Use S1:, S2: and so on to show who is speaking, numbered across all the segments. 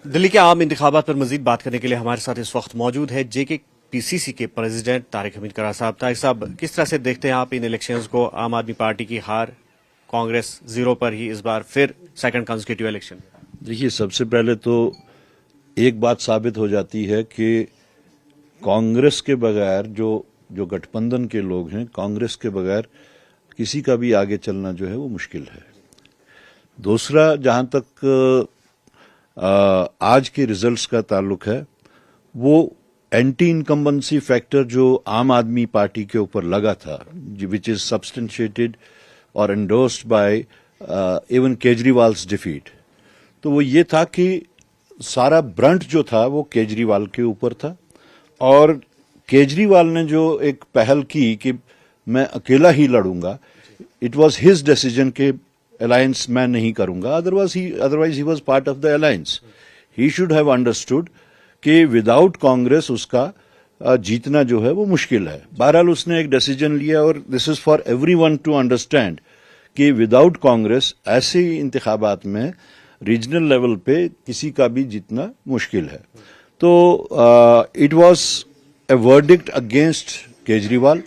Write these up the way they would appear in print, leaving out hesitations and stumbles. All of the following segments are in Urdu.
S1: دلی کے عام انتخابات پر مزید بات کرنے کے لیے ہمارے ساتھ اس وقت موجود ہے جے کے پی سی سی کے پریزیڈنٹ طارق حمید قرار صاحب. طارق صاحب، کس طرح سے دیکھتے ہیں آپ ان الیکشنز کو؟ عام آدمی پارٹی کی ہار، کانگریس زیرو پر ہی اس بار پھر سیکنڈ کنسیکیوٹیو الیکشن.
S2: دیکھیے، سب سے پہلے تو ایک بات ثابت ہو جاتی ہے کہ کانگریس کے بغیر جو گٹھ بندھن کے لوگ ہیں، کانگریس کے بغیر کسی کا بھی آگے چلنا جو ہے وہ مشکل ہے. دوسرا، جہاں تک آج کے ریزلٹس کا تعلق ہے، وہ اینٹی انکمبنسی فیکٹر جو عام آدمی پارٹی کے اوپر لگا تھا، وچ از سبسٹینشیٹڈ اور انڈورسڈ بائی ایون کیجریوالز ڈیفیٹ، تو وہ یہ تھا کہ سارا برنٹ جو تھا وہ کیجریوال کے اوپر تھا. اور کیجریوال نے جو ایک پہل کی کہ میں اکیلا ہی لڑوں گا، اٹ واز ہز ڈیسیجن کہ الائنس میں نہیں کروں گا، otherwise he was part of the alliance. He should have understood کہ وداؤٹ کانگریس اس کا جیتنا جو ہے وہ مشکل ہے. بہرحال اس نے ایک ڈیسیجن لیا، اور this is for everyone to understand کہ وداؤٹ کانگریس ایسے انتخابات میں ریجنل لیول پہ کسی کا بھی جیتنا مشکل ہے. تو it was a verdict against Kejriwal,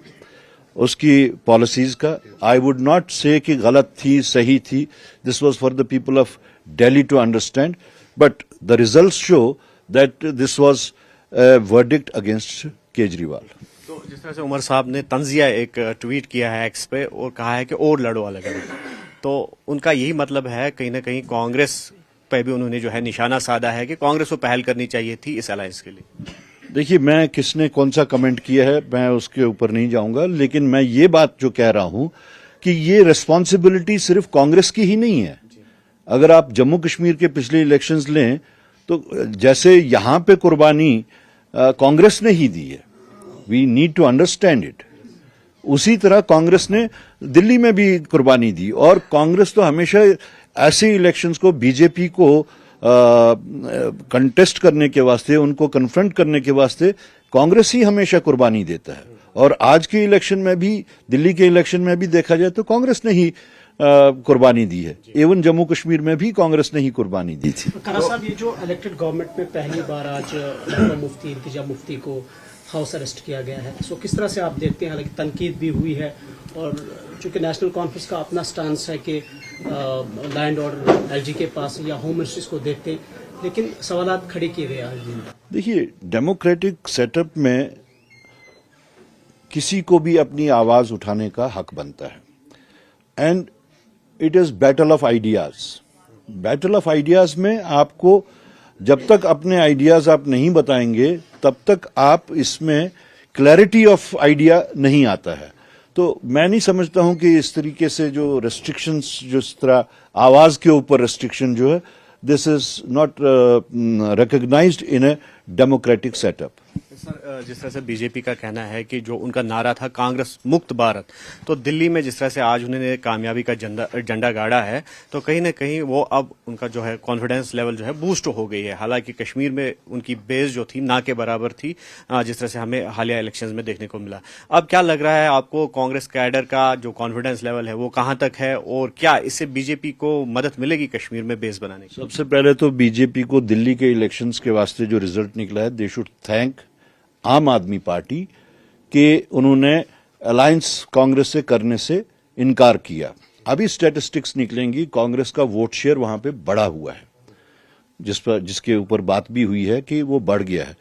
S2: اس کی پالیسیز کا. آئی وڈ ناٹ سے کہ غلط تھی، صحیح تھی. This was for the people of Delhi to understand, but the results show that this was a verdict against Kejriwal.
S1: تو جس طرح سے عمر صاحب نے طنزیہ ایک ٹویٹ کیا ہے ایکس پہ اور کہا ہے کہ اور لڑو الگ الگ، تو ان کا یہی مطلب ہے کہیں نہ کہیں کانگریس پہ بھی انہوں نے جو ہے نشانہ سادھا ہے کہ کانگریس کو پہل کرنی چاہیے تھی اس الائنس کے لیے.
S2: دیکھیے، میں کس نے کون سا کمنٹ کیا ہے میں اس کے اوپر نہیں جاؤں گا، لیکن میں یہ بات جو کہہ رہا ہوں کہ یہ ریسپانسبلٹی صرف کانگریس کی ہی نہیں ہے. اگر آپ جموں کشمیر کے پچھلے الیکشنز لیں تو جیسے یہاں پہ قربانی کانگریس نے ہی دی ہے، we need to understand it. اسی طرح کانگریس نے دلی میں بھی قربانی دی، اور کانگریس تو ہمیشہ ایسے الیکشنز کو بی جے پی کو کنٹیسٹ کرنے کے واسطے، ان کو کنفرنٹ کرنے کے واسطے کانگریس ہی ہمیشہ قربانی دیتا ہے. اور آج کے الیکشن میں بھی، دلی کے الیکشن میں بھی دیکھا جائے تو کانگریس نے ہی قربانی دی ہے. ایون جموں کشمیر میں بھی کانگریس نے ہی قربانی دی تھی.
S3: قرار صاحب، یہ جو الیکٹڈ گورنمنٹ میں پہلی بار آج مفتی انتجاب مفتی کو ہاؤس اریسٹ کیا گیا ہے، سو کس طرح سے آپ دیکھتے ہیں؟ حالانکہ تنقید بھی ہوئی ہے، اور چونکہ نیشنل کانفرنس کا اپنا سٹانس ہے کہ لینڈ آرڈر ایل جی کے پاس یا ہوم منسٹریز کو دیکھتے ہیں، لیکن سوالات کھڑے کیے گئے آج دن.
S2: دیکھیے، ڈیموکریٹک سیٹ اپ میں کسی کو بھی اپنی آواز اٹھانے کا حق بنتا ہے، and it is battle of ideas. Battle of ideas میں آپ کو جب تک اپنے آئیڈیاز آپ نہیں بتائیں گے تب تک آپ اس میں کلیئرٹی آف آئیڈیا نہیں آتا ہے. تو میں نہیں سمجھتا ہوں کہ اس طریقے سے جو ریسٹرکشنز، جس طرح آواز کے اوپر ریسٹرکشن جو ہے، this is not recognised in a democratic setup.
S1: Sir, جس طرح سے بی جے پی کا کہنا ہے کہ جو ان کا نعرہ تھا کانگریس مکت بھارت، تو دلی میں جس طرح سے آج انہوں نے کامیابی کا جھنڈا گاڑا ہے، تو کہیں نہ کہیں وہ اب ان کا جو ہے کانفیڈنس لیول جو ہے بوسٹ ہو گئی ہے. حالانکہ کشمیر میں ان کی بیس جو تھی نہ کے برابر تھی، جس طرح سے ہمیں حالیہ الیکشنز میں دیکھنے کو ملا. اب کیا لگ رہا ہے آپ کو کانگریس کیڈر کا جو کانفیڈنس لیول ہے وہ کہاں تک ہے، اور کیا اس سے بی جے پی کو مدد ملے گی کشمیر میں بیس بنانے کی؟
S2: سب سے پہلے تو بی جے پی کو دلی کے الیکشنز کے واسطے جو ریزلٹ نکلا ہے، دے شوڈ تھینک عام آدمی پارٹی کہ انہوں نے الائنس کانگریس سے کرنے سے انکار کیا. ابھی اسٹیٹسٹکس نکلیں گی، کانگریس کا ووٹ شیئر وہاں پہ بڑھا ہوا ہے، جس کے اوپر بات بھی ہوئی ہے کہ وہ بڑھ گیا ہے.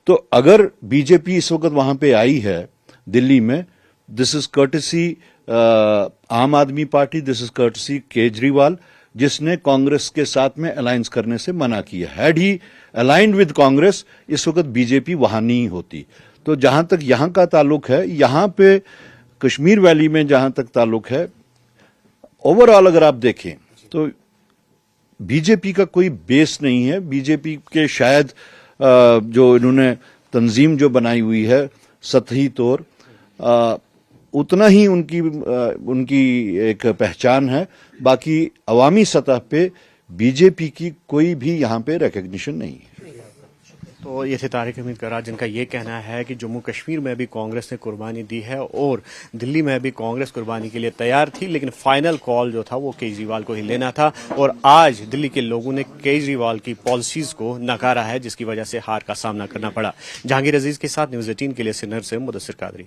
S2: تو اگر بی جے پی اس وقت وہاں پہ آئی ہے دلی میں، دس از کرٹسی عام آدمی پارٹی، دس از کرٹسی کیجریوال، جس نے کانگریس کے ساتھ میں الائنس کرنے سے منع کیا. Had he allied with Congress, اس وقت بی جے پی وہاں نہیں ہوتی. تو جہاں تک یہاں کا تعلق ہے، یہاں پہ کشمیر ویلی میں جہاں تک تعلق ہے، اوور آل اگر آپ دیکھیں تو بی جے پی کا کوئی بیس نہیں ہے. بی جے پی کے شاید جو انہوں نے تنظیم جو بنائی ہوئی ہے سطحی طور، اتنا ہی ان کی ایک پہچان ہے. باقی عوامی سطح پہ بی جے پی کی کوئی بھی یہاں پہ ریکگنیشن نہیں ہے.
S1: تو یہ تھے طارق حمید کرار جن کا یہ کہنا ہے کہ جموں کشمیر میں بھی کانگریس نے قربانی دی ہے اور دلی میں بھی کانگریس قربانی کے لیے تیار تھی، لیکن فائنل کال جو تھا وہ کیجریوال کو ہی لینا تھا، اور آج دلی کے لوگوں نے کیجریوال کی پالیسیز کو نکارا ہے، جس کی وجہ سے ہار کا سامنا کرنا پڑا۔ جہانگیر عزیز کے ساتھ نیوز 18 کے لیے سرنگر سے مدثر قادری۔